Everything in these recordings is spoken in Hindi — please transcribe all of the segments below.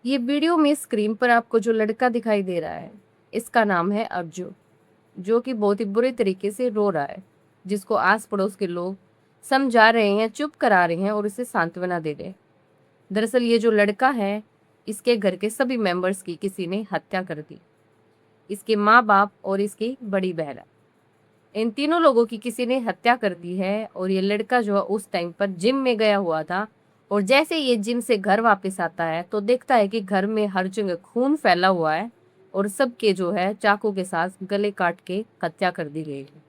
ये वीडियो में स्क्रीन पर आपको जो लड़का दिखाई दे रहा है, इसका नाम है अर्जुन, जो कि बहुत ही बुरे तरीके से रो रहा है, जिसको आस पड़ोस के लोग समझा रहे हैं, चुप करा रहे हैं और इसे सांत्वना दे रहे हैं। दरअसल ये जो लड़का है, इसके घर के सभी मेंबर्स की किसी ने हत्या कर दी। इसके माँ बाप और इसकी बड़ी बहन, इन तीनों लोगों की किसी ने हत्या कर दी है। और ये लड़का जो है उस टाइम पर जिम में गया हुआ था, और जैसे ये जिम से घर वापस आता है तो देखता है कि घर में हर जगह खून फैला हुआ है और सबके जो है चाकू के साथ गले काट के हत्या कर दी गई है।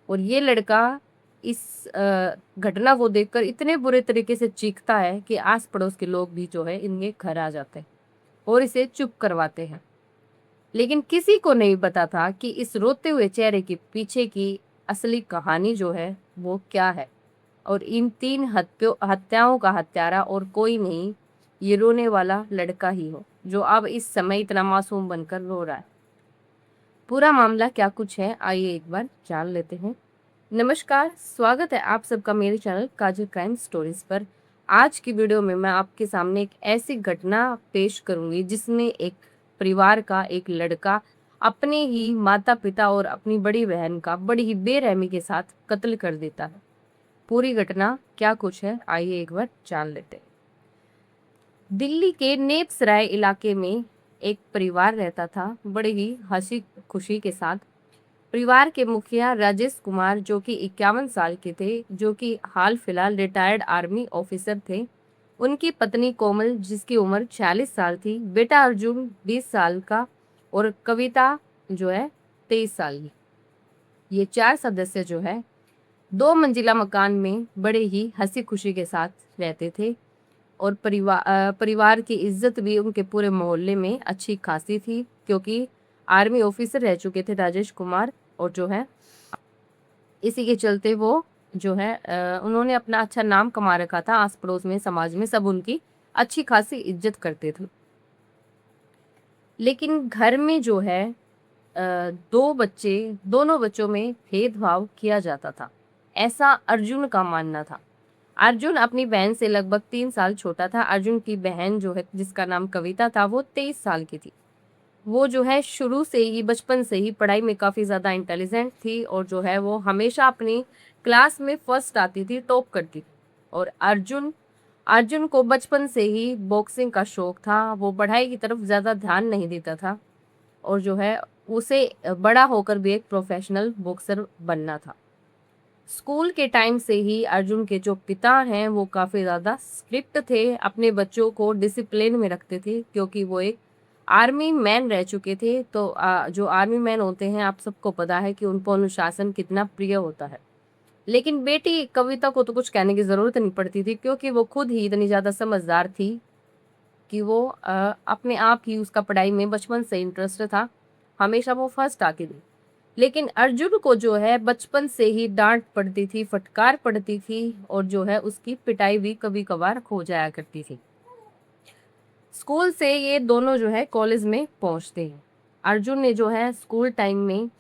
और ये लड़का इस घटना को देखकर इतने बुरे तरीके से चीखता है कि आस पड़ोस के लोग भी जो है इनके घर आ जाते हैं और इसे चुप करवाते हैं। लेकिन किसी को नहीं पता था कि इस रोते हुए चेहरे के पीछे की असली कहानी जो है वो क्या है। और इन तीन हत्याओं का हत्यारा और कोई नहीं, ये रोने वाला लड़का ही हो, जो अब इस समय इतना मासूम बनकर रो रहा है। पूरा मामला क्या कुछ है, आइए एक बार जान लेते हैं। नमस्कार, स्वागत है आप सबका मेरे चैनल काजल क्राइम स्टोरीज पर। आज की वीडियो में मैं आपके सामने एक ऐसी घटना पेश करूंगी जिसमें एक परिवार का एक लड़का अपने ही माता पिता और अपनी बड़ी बहन का बड़ी ही बेरहमी के साथ कत्ल कर देता है। पूरी घटना क्या कुछ है, आइए एक बार जान लेते हैं। दिल्ली के नेपसराय इलाके में एक परिवार रहता था, बड़े ही हंसी खुशी के साथ। परिवार के मुखिया राजेश कुमार, जो कि 51 साल के थे, जो कि हाल फिलहाल रिटायर्ड आर्मी ऑफिसर थे। उनकी पत्नी कोमल, जिसकी उम्र 46 साल थी, बेटा अर्जुन 20 साल का और कविता जो है 23 साल की। ये चार सदस्य जो है 2 मंजिला मकान में बड़े ही हंसी खुशी के साथ रहते थे। और परिवार की इज्जत भी उनके पूरे मोहल्ले में अच्छी खासी थी, क्योंकि आर्मी ऑफिसर रह चुके थे राजेश कुमार। और जो है इसी के चलते वो जो है उन्होंने अपना अच्छा नाम कमा रखा था। आस पड़ोस में, समाज में सब उनकी अच्छी खासी इज्जत करते थे। लेकिन घर में जो है दो बच्चे, दोनों बच्चों में भेदभाव किया जाता था, ऐसा अर्जुन का मानना था। अर्जुन अपनी बहन से लगभग 3 साल छोटा था। अर्जुन की बहन जो है, जिसका नाम कविता था, वो 23 साल की थी। वो जो है शुरू से ही, बचपन से ही पढ़ाई में काफी ज्यादा इंटेलिजेंट थी, और जो है वो हमेशा अपनी क्लास में फर्स्ट आती थी, टॉप करती थी। और अर्जुन अर्जुन को बचपन से ही बॉक्सिंग का शौक था। वो पढ़ाई की तरफ ज्यादा ध्यान नहीं देता था, और जो है उसे बड़ा होकर भी एक प्रोफेशनल बॉक्सर बनना था। स्कूल के टाइम से ही अर्जुन के जो पिता हैं वो काफी ज्यादा स्ट्रिक्ट थे, अपने बच्चों को डिसिप्लिन में रखते थे, क्योंकि वो एक आर्मी मैन रह चुके थे। तो जो आर्मी मैन होते हैं, आप सबको पता है कि उनको अनुशासन कितना प्रिय होता है। लेकिन बेटी कविता को तो कुछ कहने की जरूरत नहीं पड़ती थी, क्योंकि वो खुद ही इतनी ज्यादा समझदार थी कि वो अपने आप ही, उसका पढ़ाई में बचपन से इंटरेस्ट था, हमेशा वो फर्स्ट आके थी। लेकिन अर्जुन को जो है बचपन से ही डांट पड़ती थी, फटकार पड़ती थी, और जो है उसकी पिटाई भी कभी कभार हो जाया करती थी। स्कूल से ये दोनों जो है कॉलेज में पहुंचते हैं। अर्जुन ने जो है स्कूल टाइम में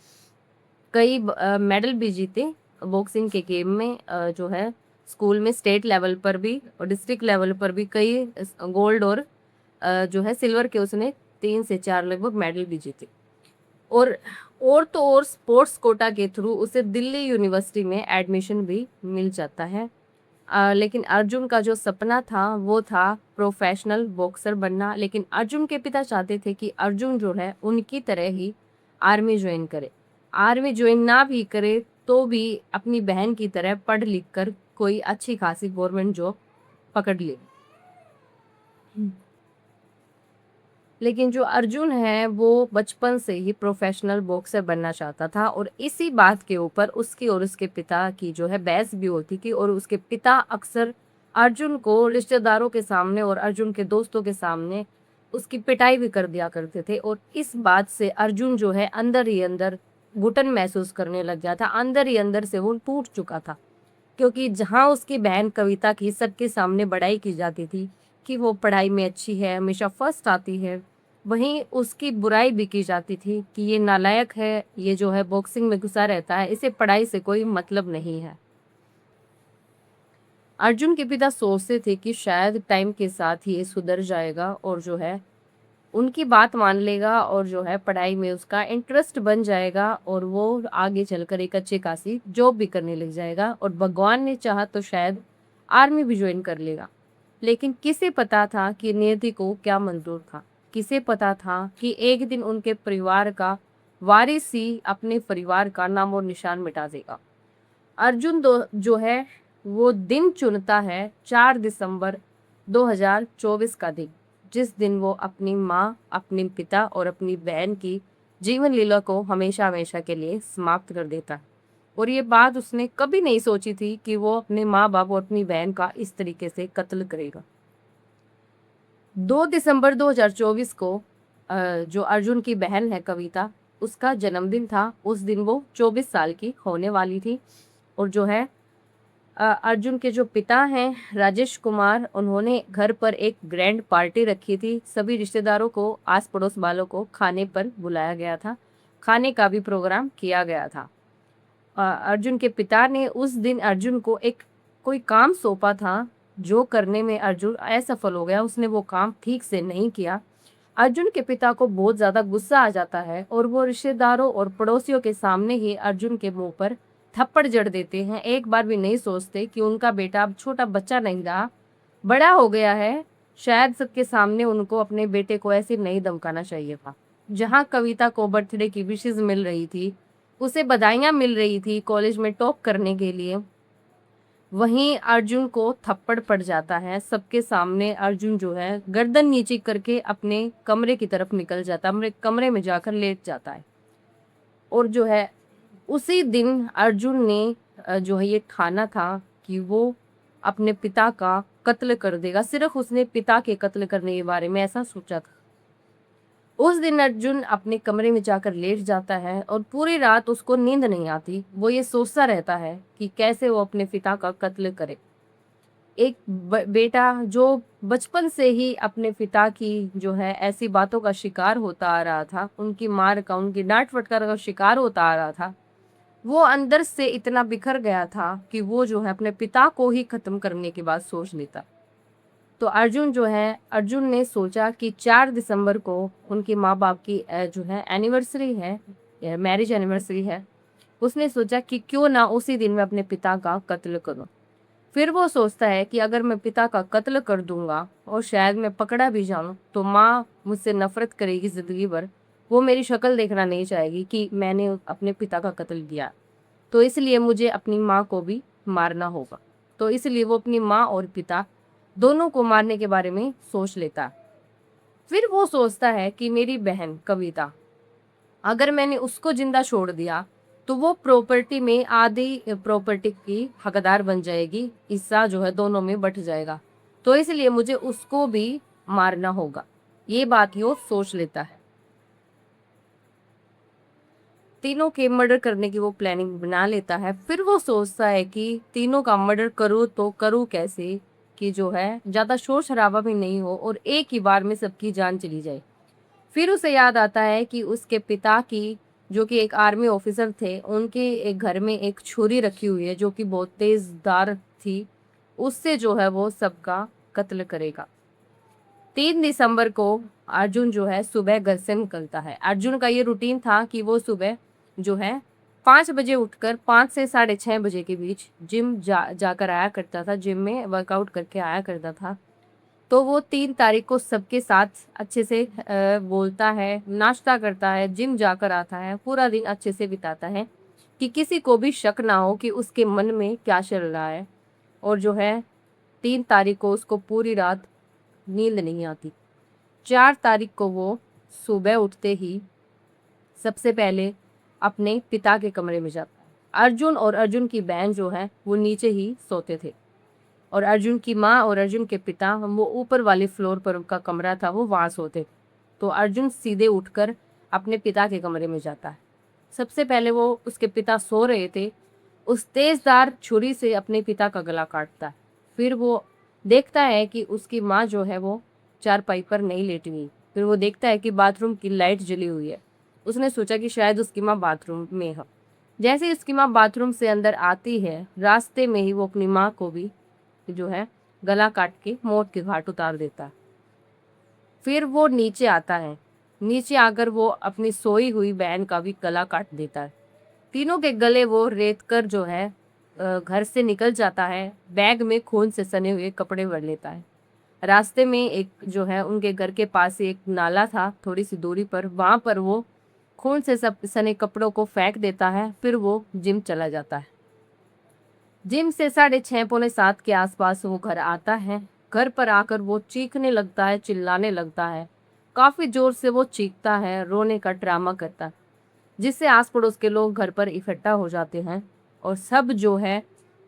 कई मेडल भी जीते बॉक्सिंग के गेम में। जो है स्कूल में स्टेट लेवल पर भी और डिस्ट्रिक्ट लेवल पर भी कई गोल्ड और जो है सिल्वर के उसने 3 से 4 लगभग मेडल भी जीते। और तो और स्पोर्ट्स कोटा के थ्रू उसे दिल्ली यूनिवर्सिटी में एडमिशन भी मिल जाता है। लेकिन अर्जुन का जो सपना था वो था प्रोफेशनल बॉक्सर बनना। लेकिन अर्जुन के पिता चाहते थे कि अर्जुन जो है उनकी तरह ही आर्मी ज्वाइन करे। आर्मी ज्वाइन ना भी करे तो भी अपनी बहन की तरह पढ़ लिख कर कोई अच्छी खासी गवर्नमेंट जॉब पकड़ ले। लेकिन जो अर्जुन है वो बचपन से ही प्रोफेशनल बॉक्सर बनना चाहता था, और इसी बात के ऊपर उसकी और उसके पिता की जो है बहस भी होती थी। और उसके पिता अक्सर अर्जुन को रिश्तेदारों के सामने और अर्जुन के दोस्तों के सामने उसकी पिटाई भी कर दिया करते थे। और इस बात से अर्जुन जो है अंदर ही अंदर घुटन महसूस करने लग गया था, अंदर ही अंदर से वो टूट चुका था। क्योंकि जहाँ उसकी बहन कविता की सबके सामने बड़ाई की जाती थी कि वो पढ़ाई में अच्छी है, हमेशा फर्स्ट आती है, वहीं उसकी बुराई भी की जाती थी कि ये नालायक है, ये जो है बॉक्सिंग में घुसा रहता है, इसे पढ़ाई से कोई मतलब नहीं है। अर्जुन के पिता सोचते थे कि शायद टाइम के साथ ये सुधर जाएगा और जो है उनकी बात मान लेगा और जो है पढ़ाई में उसका इंटरेस्ट बन जाएगा और वो आगे चलकर एक अच्छी खासी जॉब भी करने लग जाएगा और भगवान ने चाहा तो शायद आर्मी भी ज्वाइन कर लेगा। लेकिन किसे पता था कि नियति को क्या मंजूर था। किसे पता था कि एक दिन उनके परिवार का वारिस ही अपने परिवार का नाम और निशान मिटा देगा। अर्जुन जो है वो दिन चुनता है 4 दिसंबर 2024 का दिन, जिस दिन वो अपनी माँ, अपने पिता और अपनी बहन की जीवन लीला को हमेशा हमेशा के लिए समाप्त कर देता है। और ये बात उसने कभी नहीं सोची थी कि वो अपने माँ बाप और अपनी बहन का इस तरीके से कत्ल करेगा। 2 दिसंबर 2024 को जो अर्जुन की बहन है कविता, उसका जन्मदिन था। उस दिन वो 24 साल की होने वाली थी। और जो है अर्जुन के जो पिता हैं राजेश कुमार, उन्होंने घर पर एक ग्रैंड पार्टी रखी थी। सभी रिश्तेदारों को, आस पड़ोस वालों को खाने पर बुलाया गया था। खाने का भी प्रोग्राम किया गया था। अर्जुन के पिता ने उस दिन अर्जुन को एक कोई काम सौंपा था, जो करने में अर्जुन असफल हो गया। उसने वो काम ठीक से नहीं किया। अर्जुन के पिता को बहुत ज्यादा गुस्सा आ जाता है और वो रिश्तेदारों और पड़ोसियों के सामने ही अर्जुन के मुंह पर थप्पड़ जड़ देते हैं। एक बार भी नहीं सोचते कि उनका बेटा अब छोटा बच्चा नहीं रहा, बड़ा हो गया है। शायद सबके सामने उनको अपने बेटे को ऐसे नहीं धमकाना चाहिए था। जहां कविता को बर्थडे की विशेष मिल रही थी, उसे बधाइयां मिल रही थी कॉलेज में टॉप करने के लिए, वहीं अर्जुन को थप्पड़ पड़ जाता है। सबके सामने अर्जुन जो है गर्दन नीचे करके अपने कमरे की तरफ निकल जाता है, अपने कमरे में जाकर लेट जाता है। और जो है उसी दिन अर्जुन ने जो है ये ठाना था कि वो अपने पिता का कत्ल कर देगा। सिर्फ उसने पिता के कत्ल करने के बारे में ऐसा सोचा था। उस दिन अर्जुन अपने कमरे में जाकर लेट जाता है और पूरी रात उसको नींद नहीं आती। वो ये सोचता रहता है कि कैसे वो अपने पिता का कत्ल करे। एक बेटा जो बचपन से ही अपने पिता की जो है ऐसी बातों का शिकार होता आ रहा था, उनकी मार का, उनकी डांट फटकार का शिकार होता आ रहा था, वो अंदर से इतना बिखर गया था कि वो जो है अपने पिता को ही खत्म करने की बात सोच लेता। तो अर्जुन जो है, अर्जुन ने सोचा कि 4 दिसंबर को उनके माँ बाप की जो है एनिवर्सरी है, मैरिज एनिवर्सरी है। उसने सोचा कि क्यों ना उसी दिन मैं अपने पिता का कत्ल करूं। फिर वो सोचता है कि अगर मैं पिता का कत्ल कर दूंगा और शायद मैं पकड़ा भी जाऊं तो माँ मुझसे नफरत करेगी जिंदगी भर। वो मेरी शक्ल देखना नहीं चाहेगी कि मैंने अपने पिता का कत्ल किया। तो इसलिए मुझे अपनी माँ को भी मारना होगा। तो इसलिए वो अपनी माँ और पिता दोनों को मारने के बारे में सोच लेता। फिर वो सोचता है कि मेरी बहन कविता, अगर मैंने उसको जिंदा छोड़ दिया तो वो प्रॉपर्टी में आधी प्रॉपर्टी की हकदार बन जाएगी। हिस्सा जो है दोनों में बंट जाएगा। तो इसलिए मुझे उसको भी मारना होगा। ये बात वो सोच लेता है। तीनों के मर्डर करने की वो प्लानिंग बना लेता है। फिर वो सोचता है कि तीनों का मर्डर करूँ तो करूँ कैसे कि जो है ज्यादा शोर शराबा भी नहीं हो और एक ही बार में सबकी जान चली जाए। फिर उसे याद आता है कि उसके पिता की, जो कि एक आर्मी ऑफिसर थे, उनके एक घर में एक छुरी रखी हुई है जो कि बहुत तेज धार थी। उससे जो है वो सबका कत्ल करेगा। 3 दिसंबर को अर्जुन जो है सुबह घर से निकलता है। अर्जुन का ये रूटीन था कि वो सुबह जो है 5 बजे उठकर 5 से 6:30 बजे के बीच जिम जाकर आया करता था। जिम में वर्कआउट करके आया करता था। तो वो 3 तारीख को सबके साथ अच्छे से बोलता है, नाश्ता करता है, जिम जाकर आता है, पूरा दिन अच्छे से बिताता है कि किसी को भी शक ना हो कि उसके मन में क्या चल रहा है। और जो है 3 तारीख को उसको पूरी रात नींद नहीं आती। 4 तारीख को वो सुबह उठते ही सबसे पहले अपने पिता के कमरे में जाता है। अर्जुन और अर्जुन की बहन जो है वो नीचे ही सोते थे और अर्जुन की माँ और अर्जुन के पिता, वो ऊपर वाले फ्लोर पर उनका कमरा था, वो वहाँ सोते। तो अर्जुन सीधे उठकर अपने पिता के कमरे में जाता है। सबसे पहले वो, उसके पिता सो रहे थे, उस तेजदार छुरी से अपने पिता का गला काटता है। फिर वो देखता है कि उसकी माँ जो है वो चारपाई पर नहीं लेटी हुई। फिर वो देखता है कि बाथरूम की लाइट जली हुई है। उसने सोचा कि शायद उसकी माँ बाथरूम में है। जैसे ही उसकी माँ बाथरूम से अंदर आती है, रास्ते में ही वो अपनी माँ को भी जो है गला काट के मौत के घाट उतार देता है। फिर वो नीचे आता है, नीचे आकर वो अपनी सोई हुई बहन का भी गला काट देता है। तीनों के गले वो रेत कर जो है घर से निकल जाता है। बैग में खून से सने हुए कपड़े भर लेता है। रास्ते में एक जो है उनके घर के पास एक नाला था थोड़ी सी दूरी पर, वहां पर वो खून से सब सने कपड़ों को फेंक देता है। फिर वो जिम चला जाता है। जिम से 6:30 पौने 7 के आसपास वो घर आता है। घर पर आकर वो चीखने लगता है, चिल्लाने लगता है। काफी जोर से वो चीखता है, रोने का ड्रामा करता है, जिससे आस पड़ोस के लोग घर पर इकट्ठा हो जाते हैं और सब जो है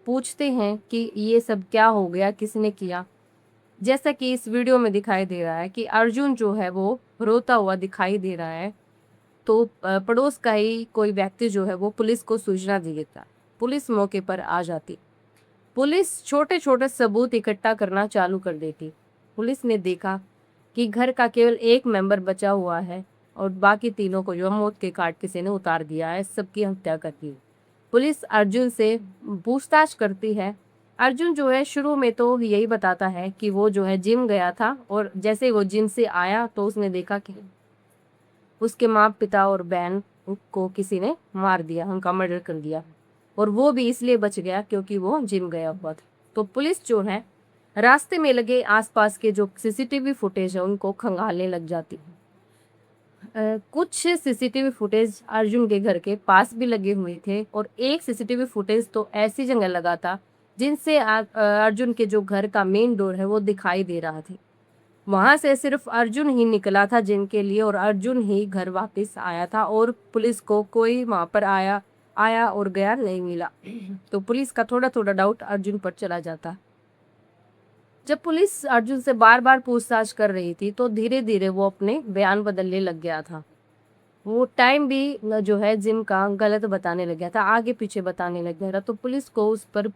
पूछते हैं कि ये सब क्या हो गया, किसने किया। जैसा कि इस वीडियो में दिखाई दे रहा है कि अर्जुन जो है वो रोता हुआ दिखाई दे रहा है। तो पड़ोस का ही कोई व्यक्ति जो है वो पुलिस को सूचना दे देता। पुलिस मौके पर आ जाती। पुलिस छोटे छोटे सबूत इकट्ठा करना चालू कर देती। पुलिस ने देखा कि घर का केवल एक मेंबर बचा हुआ है और बाकी तीनों को जो मौत के घाट किसी ने उतार दिया है, सबकी हत्या कर दी। पुलिस अर्जुन से पूछताछ करती है। अर्जुन जो है शुरू में तो यही बताता है कि वो जो है जिम गया था और जैसे वो जिम से आया तो उसने देखा कि उसके माँ पिता और बहन को किसी ने मार दिया, उनका मर्डर कर दिया, और वो भी इसलिए बच गया क्योंकि वो जिम गया हुआ था। तो पुलिस जो है रास्ते में लगे आसपास के जो सीसीटीवी फुटेज है उनको खंगालने लग जाती है। कुछ सीसीटीवी फुटेज अर्जुन के घर के पास भी लगे हुए थे और एक सीसीटीवी फुटेज तो ऐसी जगह लगा था जिनसे अर्जुन के जो घर का मेन डोर है वो दिखाई दे रहा था। वहां से सिर्फ अर्जुन ही निकला था जिम के लिए और अर्जुन ही घर वापस आया था और पुलिस को कोई वहां पर आया आया और गया नहीं मिला। तो पुलिस का थोड़ा थोड़ा डाउट अर्जुन पर चला जाता। जब पुलिस अर्जुन से बार बार पूछताछ कर रही थी तो धीरे धीरे वो अपने बयान बदलने लग गया था। वो टाइम भी जो है जिम का गलत बताने लग गया था, आगे पीछे बताने लग गया था। तो पुलिस को उस पर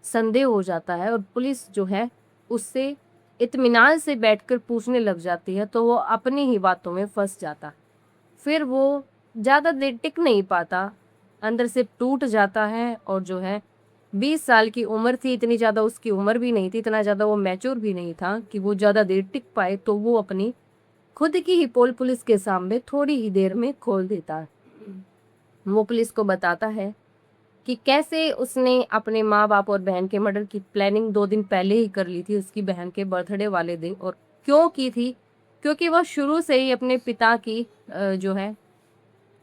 संदेह हो जाता है और पुलिस जो है उससे इत्मीनान से बैठकर पूछने लग जाती है। तो वो अपनी ही बातों में फंस जाता। फिर वो ज़्यादा देर टिक नहीं पाता, अंदर से टूट जाता है और जो है 20 साल की उम्र थी, इतनी ज़्यादा उसकी उम्र भी नहीं थी, इतना ज़्यादा वो मैच्योर भी नहीं था कि वो ज़्यादा देर टिक पाए। तो वो अपनी खुद की ही पोल पुलिस के सामने थोड़ी ही देर में खोल देता है। वो पुलिस को बताता है कि कैसे उसने अपने माँ बाप और बहन के मर्डर की प्लानिंग 2 दिन पहले ही कर ली थी, उसकी बहन के बर्थडे वाले दिन। और क्यों की थी? क्योंकि वह शुरू से ही अपने पिता की जो है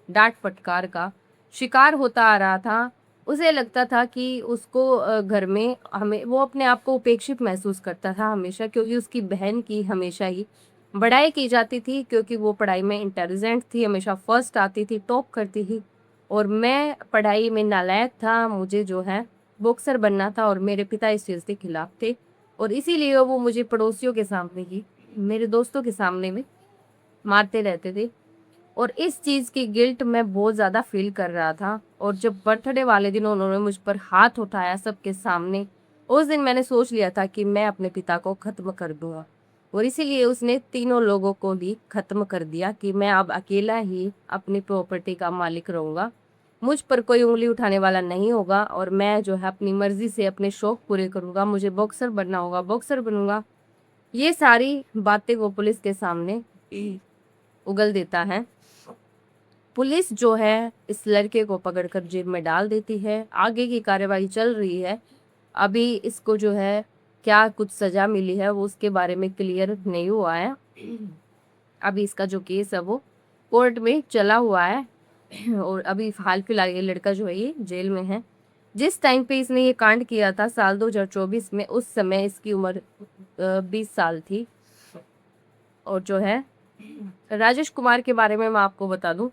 डांट फटकार का शिकार होता आ रहा था। उसे लगता था कि उसको घर में हमें वो अपने आप को उपेक्षित महसूस करता था हमेशा, क्योंकि उसकी बहन की हमेशा ही बड़ाई की जाती थी, क्योंकि वो पढ़ाई में इंटेलिजेंट थी, हमेशा फर्स्ट आती थी, टॉप करती थी, और मैं पढ़ाई में नालायक था। मुझे जो है बॉक्सर बनना था और मेरे पिता इस चीज़ के खिलाफ थे और इसीलिए वो मुझे पड़ोसियों के सामने ही, मेरे दोस्तों के सामने में मारते रहते थे। और इस चीज़ की गिल्ट मैं बहुत ज़्यादा फील कर रहा था। और जब बर्थडे वाले दिन उन्होंने मुझ पर हाथ उठाया सबके सामने, उस दिन मैंने सोच लिया था कि मैं अपने पिता को ख़त्म कर दूंगा। और इसीलिए उसने तीनों लोगों को भी ख़त्म कर दिया कि मैं अब अकेला ही अपनी प्रॉपर्टी का मालिक रहूँगा, मुझ पर कोई उंगली उठाने वाला नहीं होगा और मैं जो है अपनी मर्जी से अपने शौक पूरे करूँगा। मुझे बॉक्सर बनना होगा, बॉक्सर बनूंगा। ये सारी बातें वो पुलिस के सामने उगल देता है। पुलिस जो है इस लड़के को पकड़कर जेल में डाल देती है। आगे की कार्यवाही चल रही है। अभी इसको जो है क्या कुछ सजा मिली है वो उसके बारे में क्लियर नहीं हुआ है। अभी इसका जो केस है वो कोर्ट में चला हुआ है और अभी हाल फिलहाल ये लड़का जो है ये जेल में है। जिस टाइम पे इसने ये कांड किया था साल 2024 में, उस समय इसकी उम्र 20 साल थी। और जो है राजेश कुमार के बारे में मैं आपको बता दूं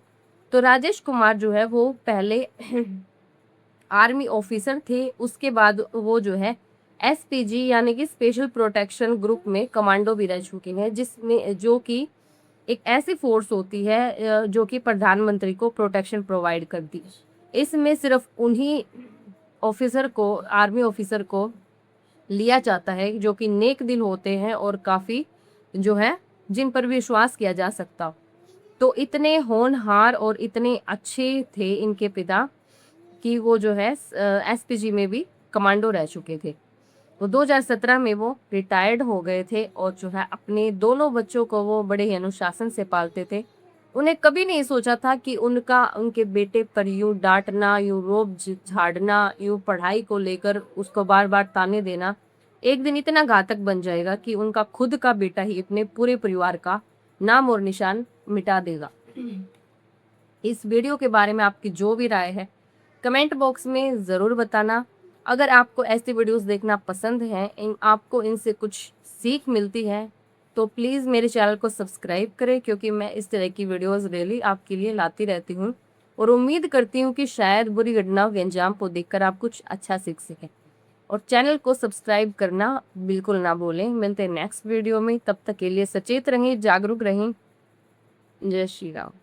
तो राजेश कुमार जो है वो पहले आर्मी ऑफिसर थे, उसके बाद वो जो है एसपीजी यानी कि स्पेशल प्रोटेक्शन ग्रुप में कमांडो भी रह चुके हैं, जिसमें जो कि एक ऐसी फोर्स होती है जो कि प्रधानमंत्री को प्रोटेक्शन प्रोवाइड करती है। इसमें सिर्फ उन्हीं ऑफिसर को, आर्मी ऑफिसर को लिया जाता है जो कि नेक दिल होते हैं और काफ़ी जो है जिन पर विश्वास किया जा सकता हो। तो इतने होनहार और इतने अच्छे थे इनके पिता कि वो जो है एसपीजी में भी कमांडो रह चुके थे। वो 2017 में वो रिटायर्ड हो गए थे और जो है अपने दोनों बच्चों को वो बड़े ही अनुशासन से पालते थे। उन्हें कभी नहीं सोचा था कि उनका उनके बेटे पर यूं डांटना, यूं रोब झाड़ना, यूं पढ़ाई को लेकर उसको बार बार ताने देना एक दिन इतना घातक बन जाएगा कि उनका खुद का बेटा ही अपने पूरे परिवार का नाम और निशान मिटा देगा। इस वीडियो के बारे में आपकी जो भी राय है कमेंट बॉक्स में ज़रूर बताना। अगर आपको ऐसी वीडियोस देखना पसंद है, आपको इनसे कुछ सीख मिलती है, तो प्लीज़ मेरे चैनल को सब्सक्राइब करें, क्योंकि मैं इस तरह की वीडियोस डेली आपके लिए लाती रहती हूँ और उम्मीद करती हूँ कि शायद बुरी घटनाओं के अंजाम को देखकर आप कुछ अच्छा सीख सकें। और चैनल को सब्सक्राइब करना बिल्कुल ना भूलें। मिलते हैं नेक्स्ट वीडियो में, तब तक के लिए सचेत रहें, जागरूक रहें। जय श्री राम।